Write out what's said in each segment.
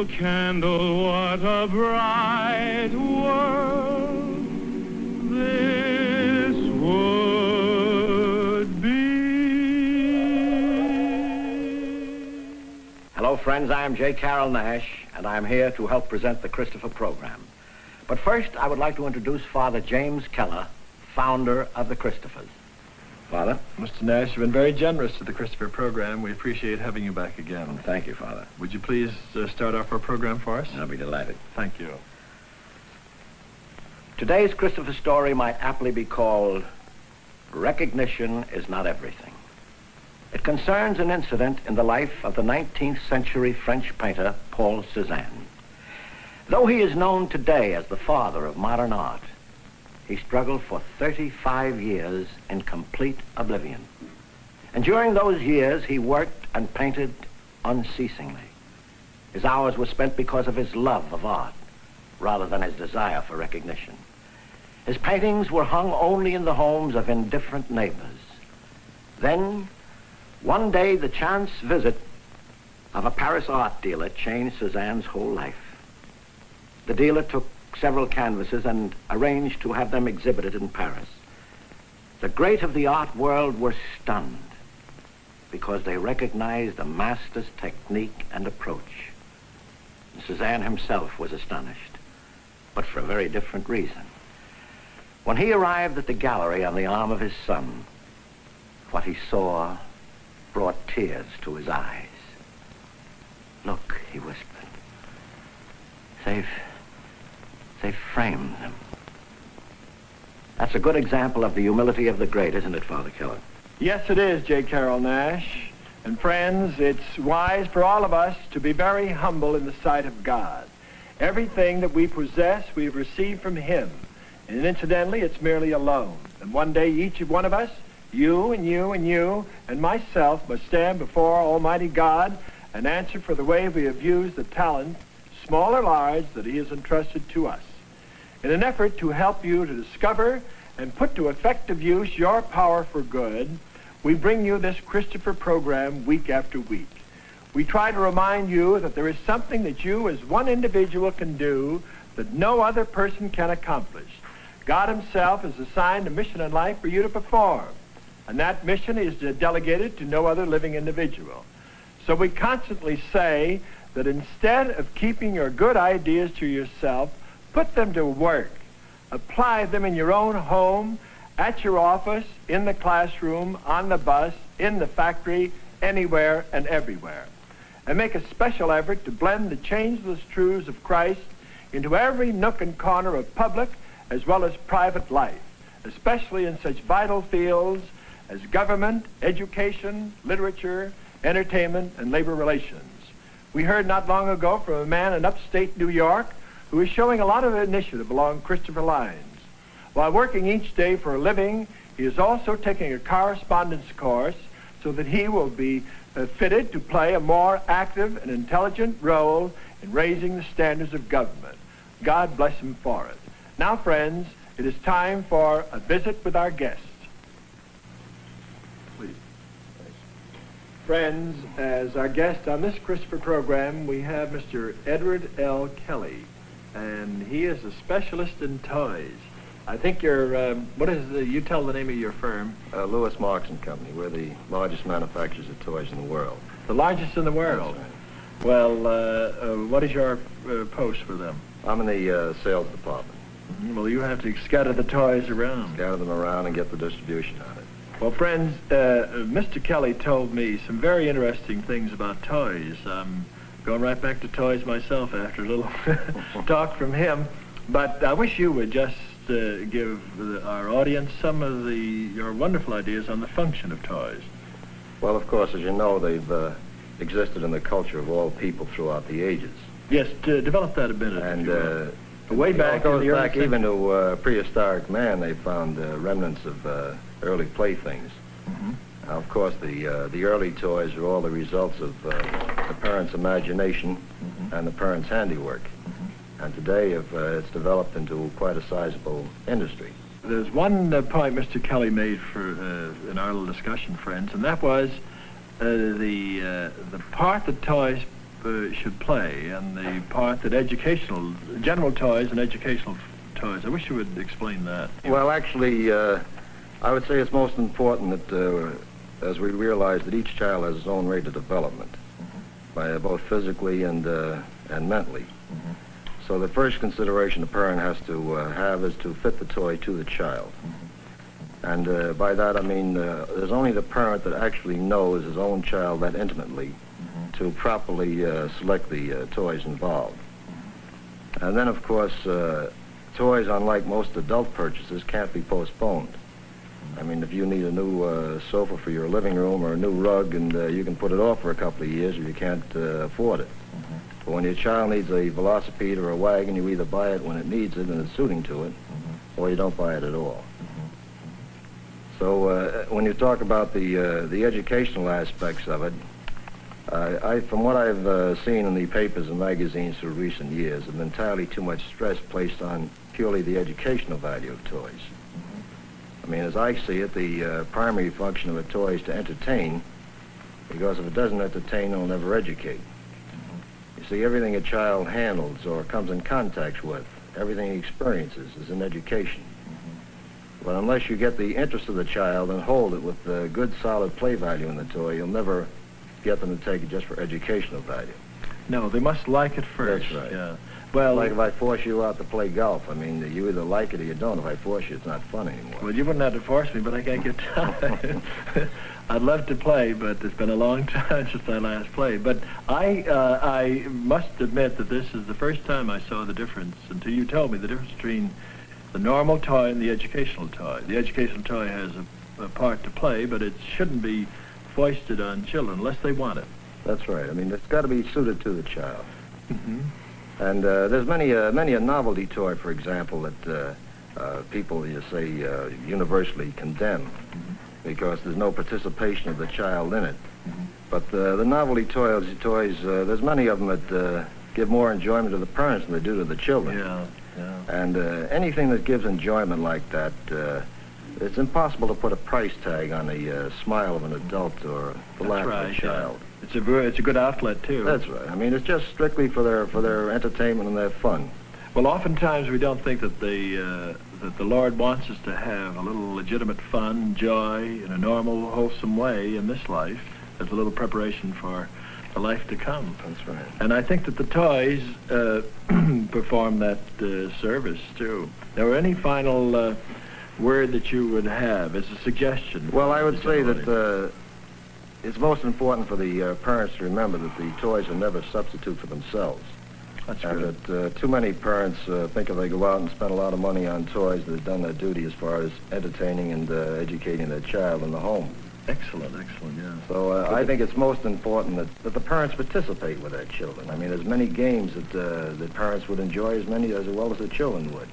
no candle, what a bright world this would be. Hello, friends. I am J. Carroll Naish, and I am here to help present the Christopher program. But first, I would like to introduce Father James Keller, founder of the Christopers. Father? Mr. Naish, you've been very generous to the Christopher program. We appreciate having you back again. Well, thank you, Father. Would you please start off our program for us? I'll be delighted. Thank you. Today's Christopher story might aptly be called Recognition is Not Everything. It concerns an incident in the life of the 19th century French painter Paul Cezanne. Though he is known today as the father of modern art, he struggled for 35 years in complete oblivion. And during those years, he worked and painted unceasingly. His hours were spent because of his love of art, rather than his desire for recognition. His paintings were hung only in the homes of indifferent neighbors. Then, one day, the chance visit of a Paris art dealer changed Cezanne's whole life. The dealer took several canvases and arranged to have them exhibited in Paris. The great of the art world were stunned because they recognized the master's technique and approach. And Cezanne himself was astonished, but for a very different reason. When he arrived at the gallery on the arm of his son, what he saw brought tears to his eyes. "Look," he whispered. They've framed them. That's a good example of the humility of the great, isn't it, Father Keller? Yes, it is, J. Carroll Naish. And friends, it's wise for all of us to be very humble in the sight of God. Everything that we possess, we've received from him. And incidentally, it's merely a loan. And one day, each one of us, you and you and you and myself, must stand before Almighty God and answer for the way we have used the talent, small or large, that he has entrusted to us. In an effort to help you to discover and put to effective use your power for good, we bring you this Christopher program week after week. We try to remind you that there is something that you as one individual can do that no other person can accomplish. God himself has assigned a mission in life for you to perform, and that mission is delegated to no other living individual. So we constantly say that instead of keeping your good ideas to yourself, put them to work. Apply them in your own home, at your office, in the classroom, on the bus, in the factory, anywhere and everywhere. And make a special effort to blend the changeless truths of Christ into every nook and corner of public as well as private life, especially in such vital fields as government, education, literature, entertainment, and labor relations. We heard not long ago from a man in upstate New York who is showing a lot of initiative along Christopher lines. While working each day for a living, he is also taking a correspondence course so that he will be fitted to play a more active and intelligent role in raising the standards of government. God bless him for it. Now, friends, it is time for a visit with our guests. Please. Friends, as our guest on this Christopher program, we have Mr. Edward L. Kelly, and he is a specialist in toys. I think you're, you tell the name of your firm. Lewis Marks and Company. We're the largest manufacturers of toys in the world. The largest in the world? That's right. Well, what is your post for them? I'm in the sales department. Well, you have to scatter the toys around. Scatter them around and get the distribution on it. Well, friends, Mr. Kelly told me some very interesting things about toys. I'm going right back to toys myself after a little talk from him. But I wish you would just give our audience some of your wonderful ideas on the function of toys. Well, of course, as you know, they've existed in the culture of all people throughout the ages. Yes, to develop that a bit. And way back it goes in the back early even to prehistoric man. They found remnants of early playthings. Mm-hmm. Now, of course, the early toys are all the results of the parents' imagination mm-hmm. and the parents' handiwork. Mm-hmm. And today it's developed into quite a sizable industry. There's one point Mr. Kelly made in our little discussion, friends, and that was the part that toys should play and the part that general toys and educational toys. I wish you would explain that. Well, actually, I would say it's most important that as we realize that each child has his own rate of development, by both physically and mentally. So the first consideration a parent has to have is to fit the toy to the child. And by that I mean there's only the parent that actually knows his own child that intimately to properly select the toys involved. And then, of course, toys, unlike most adult purchases, can't be postponed. I mean, if you need a new sofa for your living room or a new rug, and you can put it off for a couple of years if you can't afford it. But when your child needs a velocipede or a wagon, you either buy it when it needs it and it's suiting to it, or you don't buy it at all. So when you talk about the educational aspects of it, from what I've seen in the papers and magazines through recent years, there's entirely too much stress placed on purely the educational value of toys. I mean, as I see it, the primary function of a toy is to entertain, because if it doesn't entertain, it'll never educate. You see, everything a child handles or comes in contact with, everything he experiences is an education. But unless you get the interest of the child and hold it with good, solid play value in the toy, you'll never get them to take it just for educational value. No, they must like it first. That's right. Yeah. Well, like if I force you out to play golf, I mean, you either like it or you don't. If I force you, it's not fun anymore. Well, you wouldn't have to force me, but I can't get time. I'd love to play, but it's been a long time since I last played. But I must admit that this is the first time I saw the difference, until you told me the difference between the normal toy and the educational toy. The educational toy has a part to play, but it shouldn't be foisted on children unless they want it. That's right. I mean, it's got to be suited to the child. And there's many a novelty toy, for example, that people, you say, universally condemn because there's no participation of the child in it. But the novelty toys, there's many of them that give more enjoyment to the parents than they do to the children. Yeah. And anything that gives enjoyment like that, it's impossible to put a price tag on the smile of an adult or the laugh of a child. Yeah. It's a good outlet too. That's right. I mean, it's just strictly for their entertainment and their fun. Well, oftentimes we don't think that that the Lord wants us to have a little legitimate fun, joy, in a normal, wholesome way in this life. There's a little preparation for the life to come. That's right. And I think that the toys perform that service too. Now, any final word that you would have as a suggestion? Well, I would say that it's most important for the parents to remember that the toys are never a substitute for themselves. That's good. And that too many parents think if they go out and spend a lot of money on toys, they've done their duty as far as entertaining and educating their child in the home. Excellent, yeah. So I think it's most important that the parents participate with their children. I mean, there's many games that parents would enjoy as well as the children would.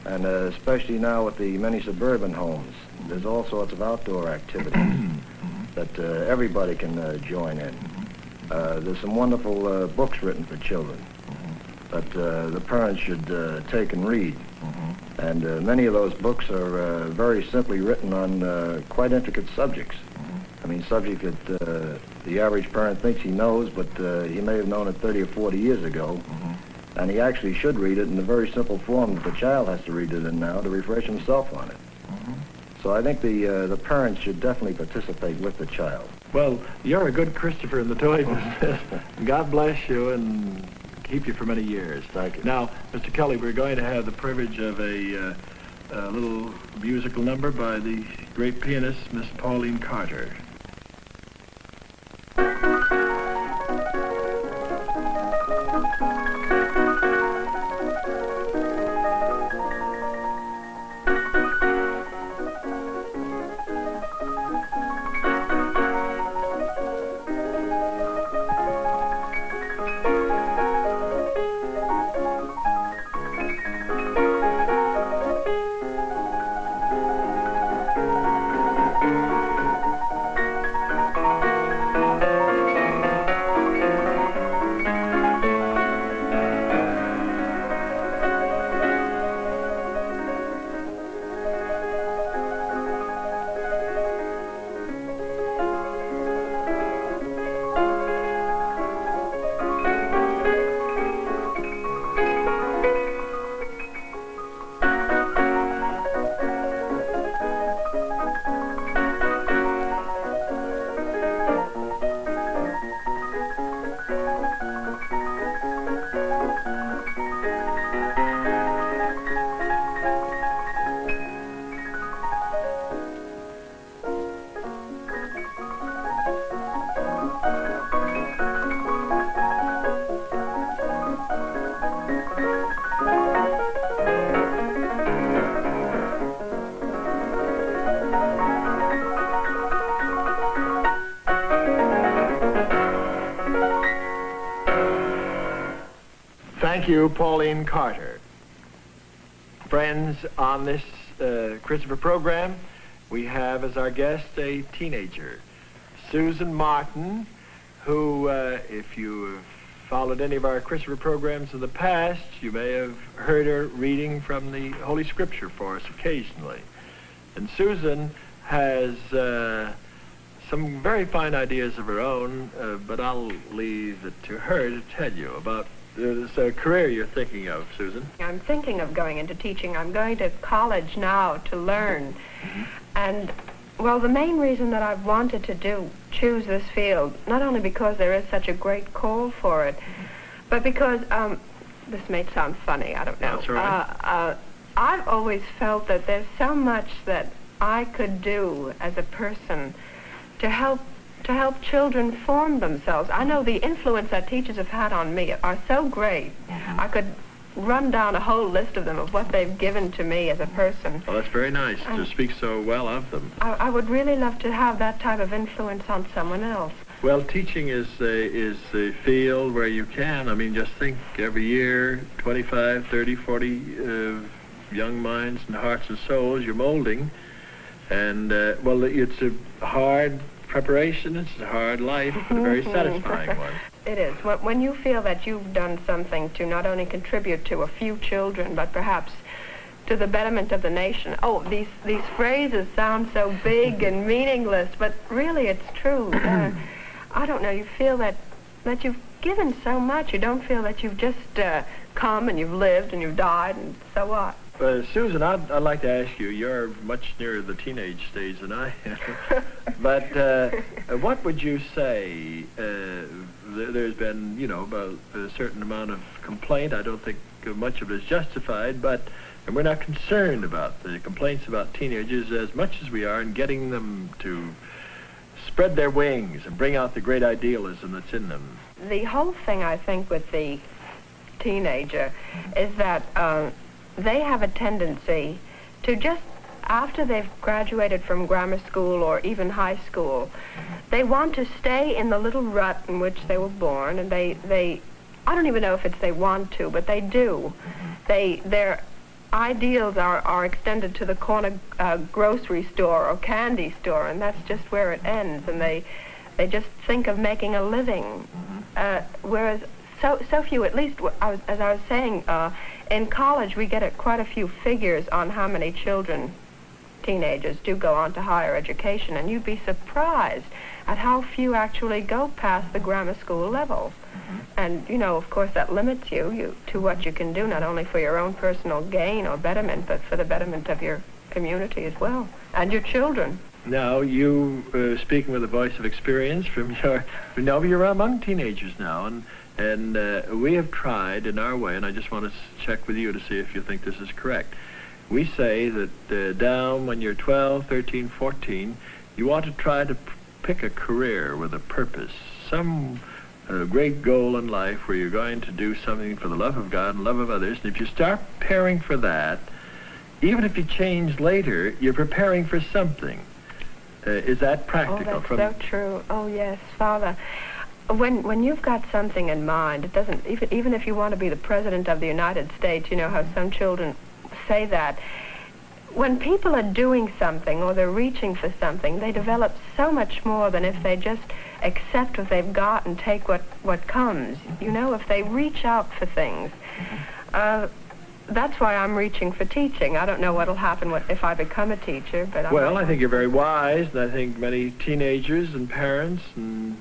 And especially now with the many suburban homes, there's all sorts of outdoor activities that everybody can join in. There's some wonderful books written for children that the parents should take and read. And many of those books are very simply written on quite intricate subjects. I mean, subjects that the average parent thinks he knows, but he may have known it 30 or 40 years ago. And he actually should read it in the very simple form that the child has to read it in now to refresh himself on it. So I think the parents should definitely participate with the child. Well, you're a good Christopher in the toy business. God bless you and keep you for many years. Thank you. Now, Mr. Kelly, we're going to have the privilege of a little musical number by the great pianist, Miss Pauline Carter. Thank you, Pauline Carter. Friends, on this Christopher program, we have as our guest a teenager, Susan Martin, who, if you have followed any of our Christopher programs in the past, you may have heard her reading from the Holy Scripture for us occasionally. And Susan has some very fine ideas of her own, but I'll leave it to her to tell you about this career you're thinking of, Susan. I'm thinking of going into teaching. I'm going to college now to learn. And, well, the main reason that I've wanted to choose this field, not only because there is such a great call for it, but because, this may sound funny, I don't know. That's all right. I've always felt that there's so much that I could do as a person to help children form themselves. I know the influence that teachers have had on me are so great. I could run down a whole list of them, of what they've given to me as a person. Well, that's very nice to speak so well of them. I would really love to have that type of influence on someone else. Well, teaching is a field where you can. I mean, just think, every year, 25, 30, 40 young minds and hearts and souls you're molding. And, well, it's a hard preparation, it's a hard life, but a very satisfying one. It is. When you feel that you've done something to not only contribute to a few children, but perhaps to the betterment of the nation. Oh, these phrases sound so big and meaningless, but really it's true. I don't know, you feel that you've given so much. You don't feel that you've just come and you've lived and you've died, and so what? Susan, I'd like to ask you, you're much nearer the teenage stage than I am, but what would you say, there's been, about a certain amount of complaint. I don't think much of it is justified, and we're not concerned about the complaints about teenagers as much as we are in getting them to spread their wings and bring out the great idealism that's in them. The whole thing, I think, with the teenager is that they have a tendency to just, after they've graduated from grammar school or even high school, they want to stay in the little rut in which they were born, and they I don't even know if it's they want to, but they do. Their ideals are extended to the corner grocery store or candy store, and that's just where it ends, and they just think of making a living, whereas so few, at least as I was saying, in college we get quite a few figures on how many children, teenagers, do go on to higher education, and you'd be surprised at how few actually go past the grammar school level. And, of course, that limits you to what you can do, not only for your own personal gain or betterment, but for the betterment of your community as well, and your children. Now, you, speaking with a voice of experience you're among teenagers now, and we have tried in our way, and I just want to check with you to see if you think this is correct. We say that down when you're 12, 13, 14, you ought to try to pick a career with a purpose, some great goal in life where you're going to do something for the love of God and love of others. And if you start preparing for that, even if you change later, you're preparing for something. Is that practical? Oh, that's so true. Oh, yes, Father. When you've got something in mind, it doesn't, even if you want to be the President of the United States, you know how some children say that. When people are doing something or they're reaching for something, they develop so much more than if they just accept what they've got and take what comes. If they reach out for things. That's why I'm reaching for teaching. I don't know what'll happen if I become a teacher, but I think you're very wise, and I think many teenagers and parents and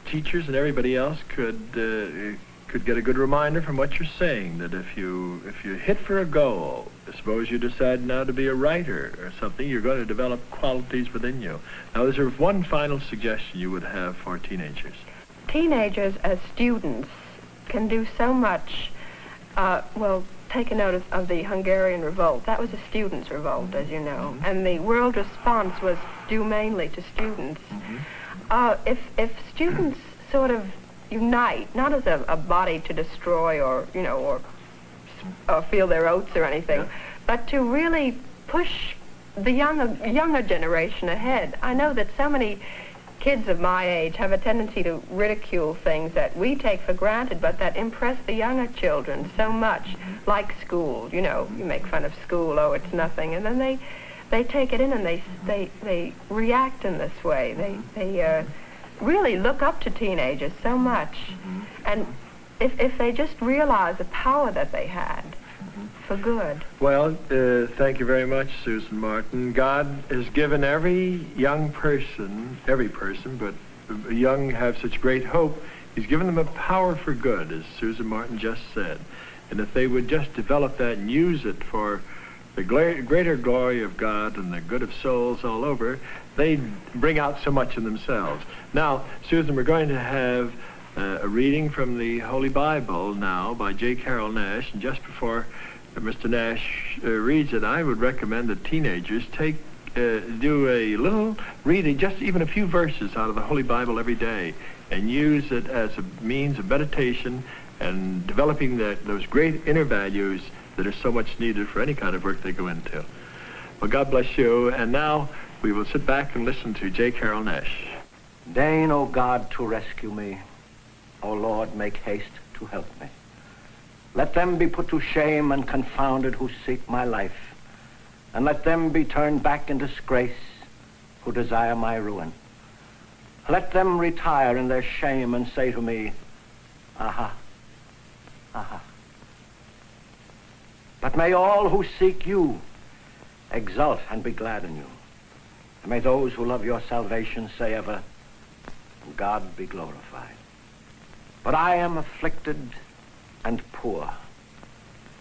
teachers and everybody else could get a good reminder from what you're saying, that if you hit for a goal, suppose you decide now to be a writer or something, you're going to develop qualities within you. Now, is there one final suggestion you would have for teenagers? Teenagers as students can do so much. Take a notice of the Hungarian revolt. That was a students' revolt, as you know, and the world response was due mainly to students. If students sort of unite, not as a body to destroy or feel their oats or anything, but to really push the younger generation ahead. I know that so many kids of my age have a tendency to ridicule things that we take for granted, but that impress the younger children so much, like school. You know, you make fun of school, oh, it's nothing, and then they take it in and they react in this way. They really look up to teenagers so much, and if they just realize the power that they had for good. Well, thank you very much, Susan Martin. God has given every young person, but young have such great hope, he's given them a power for good, as Susan Martin just said. And if they would just develop that and use it for the greater glory of God and the good of souls all over, they'd bring out so much in themselves. Now, Susan, we're going to have a reading from the Holy Bible now by J. Carroll Naish, and just before Mr. Naish reads it, I would recommend that teenagers do a little reading, just even a few verses out of the Holy Bible every day, and use it as a means of meditation and developing those great inner values that are so much needed for any kind of work they go into. Well, God bless you, and now we will sit back and listen to J. Carroll Naish. Deign, O God, to rescue me. O Lord, make haste to help me. Let them be put to shame and confounded who seek my life, and let them be turned back in disgrace who desire my ruin. Let them retire in their shame and say to me, aha, aha. But may all who seek you exult and be glad in you. And may those who love your salvation say ever, God be glorified. But I am afflicted and poor.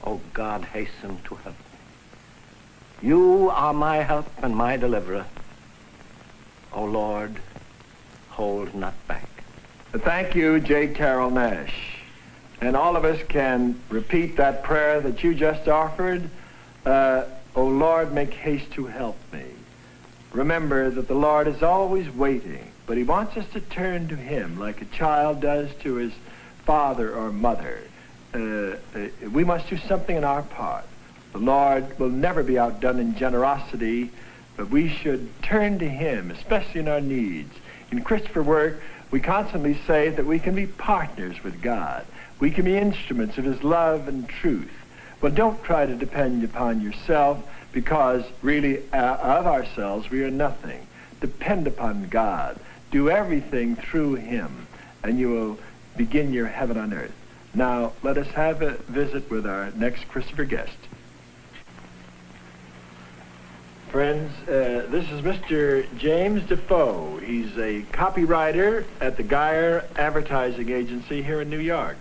O God, hasten to help me. You are my help and my deliverer. O Lord, hold not back. Thank you, J. Carroll Naish. And all of us can repeat that prayer that you just offered. O Lord, make haste to help me. Remember that the Lord is always waiting, but he wants us to turn to him like a child does to his father or mother. We must do something in our part. The Lord will never be outdone in generosity, but we should turn to him, especially in our needs. In Christopher work, we constantly say that we can be partners with God. We can be instruments of his love and truth. Well, don't try to depend upon yourself, because really of ourselves we are nothing. Depend upon God. Do everything through him, and you will begin your heaven on earth. Now, let us have a visit with our next Christopher guest. Friends, this is Mr. James Defoe. He's a copywriter at the Geyer Advertising Agency here in New York.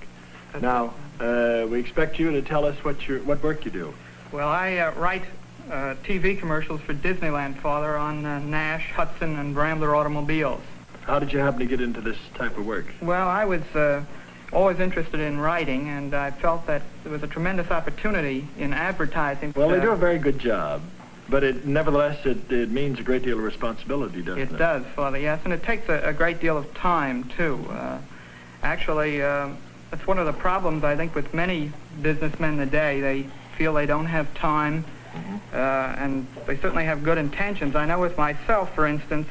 Now, we expect you to tell us what work you do. Well, I write TV commercials for Disneyland, Father, on Nash, Hudson, and Rambler automobiles. How did you happen to get into this type of work? Well, I was always interested in writing, and I felt that there was a tremendous opportunity in advertising. Well, they do a very good job, but nevertheless, it means a great deal of responsibility, doesn't it? It does, Father, yes, and it takes a great deal of time, too. Actually, that's one of the problems, I think, with many businessmen today. They feel they don't have time, and they certainly have good intentions. I know with myself, for instance,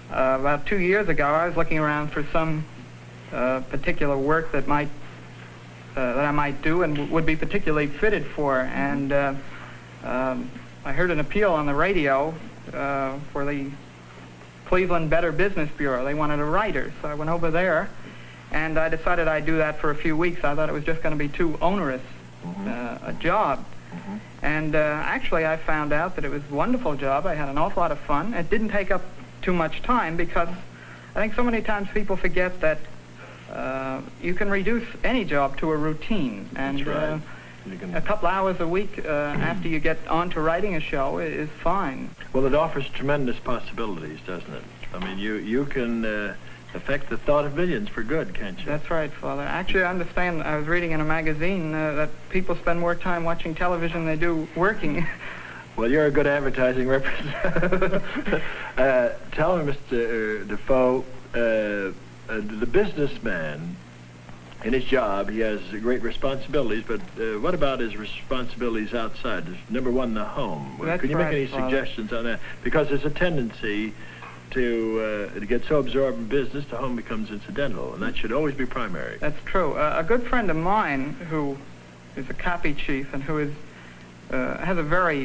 about 2 years ago, I was looking around for some particular work that I might do and would be particularly fitted for, and I heard an appeal on the radio for the Cleveland Better Business Bureau. They wanted a writer, so I went over there, and I decided I'd do that for a few weeks. I thought it was just going to be too onerous a job. And actually, I found out that it was a wonderful job. I had an awful lot of fun. It didn't take up too much time, because I think so many times people forget that you can reduce any job to a routine. And That's right. A couple hours a week after you get on to writing a show is fine. Well, it offers tremendous possibilities, doesn't it? I mean, you can affect the thought of millions for good, can't you? That's right, Father. Actually, I understand, I was reading in a magazine that people spend more time watching television than they do working. Well, you're a good advertising representative. Tell me, Mr. Defoe, the businessman, in his job, he has great responsibilities, but what about his responsibilities outside? Number one, the home. That's Can you make right, any Father. suggestions on that? Because there's a tendency to get so absorbed in business, the home becomes incidental, and that should always be primary. That's true. A good friend of mine who is a copy chief and who has a very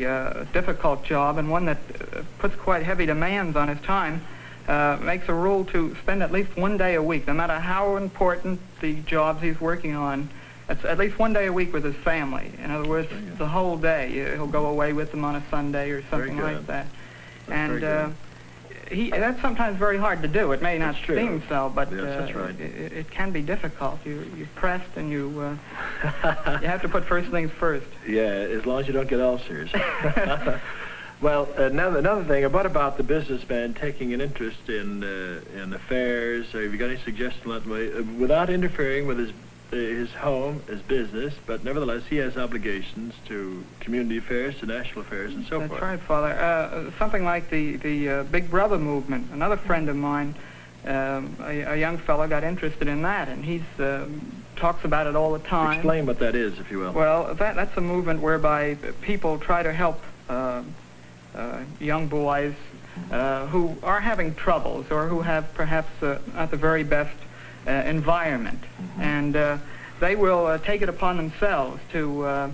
difficult job and one that puts quite heavy demands on his time, makes a rule to spend at least 1 day a week, no matter how important the jobs he's working on. That's at least 1 day a week with his family. In other words, the whole day. He'll go away with them on a Sunday or something like that. And that's sometimes very hard to do. It may not seem so, but yes, that's right. it can be difficult. You're pressed, and you have to put first things first. Yeah, as long as you don't get ulcers. Well, another thing, what about the businessman taking an interest in affairs? Have you got any suggestions on that way? Without interfering with his home, his business, but nevertheless he has obligations to community affairs, to national affairs, and so forth. That's right, Father. Something like the Big Brother movement. Another friend of mine, a young fellow, got interested in that, and he's talks about it all the time. Explain what that is, if you will. Well, that's a movement whereby people try to help young boys who are having troubles or who have perhaps not the very best environment, and they will take it upon themselves to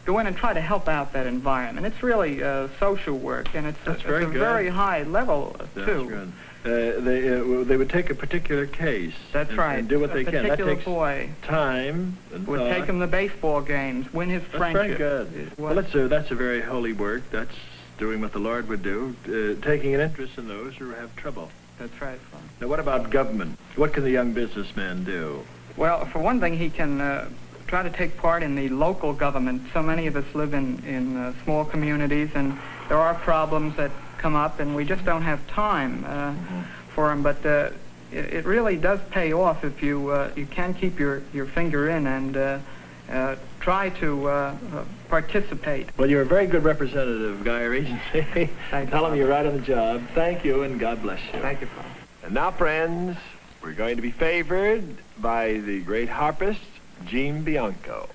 go in and try to help out that environment. It's really social work, and it's a very high level too. They would take a particular case. That's right. And do what they can. That particular takes boy time and would take him to baseball games, win his friendship. That's very good. Well, that's a very holy work. That's doing what the Lord would do, taking an interest in those who have trouble. That's right, Father. Now, what about government? What can the young businessman do? Well, for one thing, he can try to take part in the local government. So many of us live in small communities, and there are problems that come up, and we just don't have time for them. But it really does pay off if you can keep your finger in and try to participate. Well, you're a very good representative, Guy Regency. Tell them you're right on the job. Thank you, and God bless you. Thank you, Father. And now, friends, we're going to be favored by the great harpist, Jean Bianco.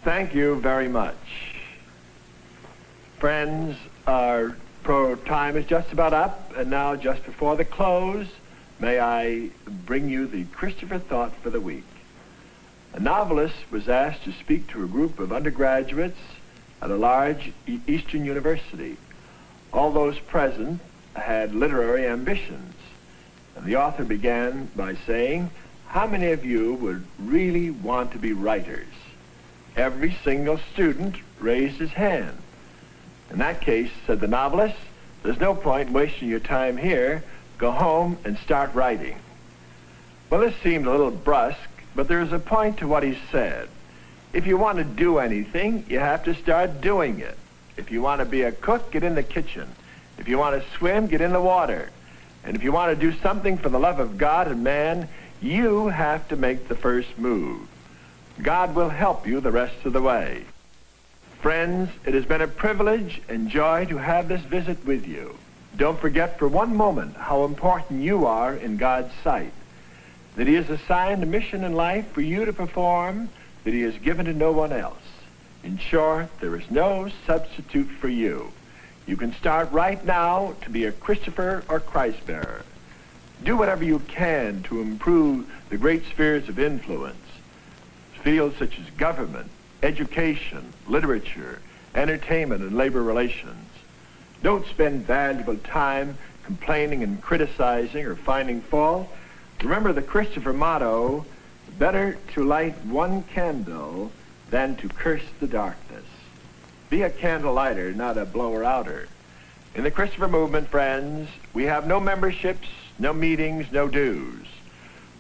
Thank you very much. Friends, our time is just about up, and now just before the close, may I bring you the Christopher thought for the week. A novelist was asked to speak to a group of undergraduates at a large Eastern university. All those present had literary ambitions, and the author began by saying, "How many of you would really want to be writers?" Every single student raised his hand. "In that case," said the novelist, "there's no point in wasting your time here. Go home and start writing." Well, this seemed a little brusque, but there is a point to what he said. If you want to do anything, you have to start doing it. If you want to be a cook, get in the kitchen. If you want to swim, get in the water. And if you want to do something for the love of God and man, you have to make the first move. God will help you the rest of the way. Friends, it has been a privilege and joy to have this visit with you. Don't forget for one moment how important you are in God's sight, that He has assigned a mission in life for you to perform that He has given to no one else. In short, there is no substitute for you. You can start right now to be a Christopher or Christ bearer. Do whatever you can to improve the great spheres of influence, fields such as government, education, literature, entertainment, and labor relations. Don't spend valuable time complaining and criticizing or finding fault. Remember the Christopher motto, better to light one candle than to curse the darkness. Be a candle lighter, not a blower outer. In the Christopher movement, friends, we have no memberships, no meetings, no dues.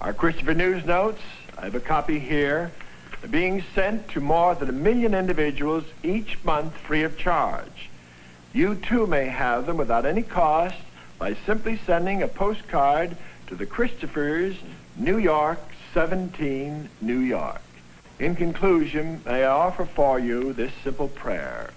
Our Christopher News Notes, I have a copy here, are being sent to more than 1 million individuals each month free of charge. You too may have them without any cost by simply sending a postcard to the Christopers, New York, 17, New York. In conclusion, may I offer for you this simple prayer.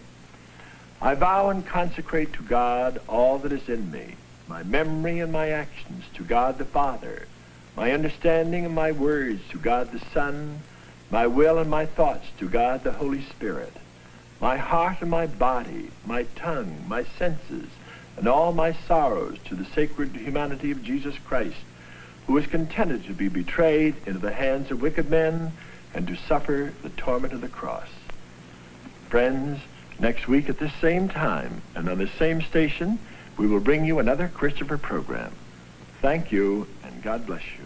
I vow and consecrate to God all that is in me, my memory and my actions to God the Father, my understanding and my words to God the Son, my will and my thoughts to God the Holy Spirit, my heart and my body, my tongue, my senses, and all my sorrows to the sacred humanity of Jesus Christ, who was contented to be betrayed into the hands of wicked men and to suffer the torment of the cross. Friends, next week at this same time and on this same station, we will bring you another Christopher program. Thank you, and God bless you.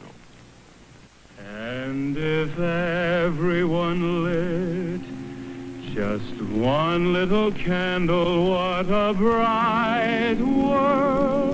And if everyone lit just one little candle, what a bright world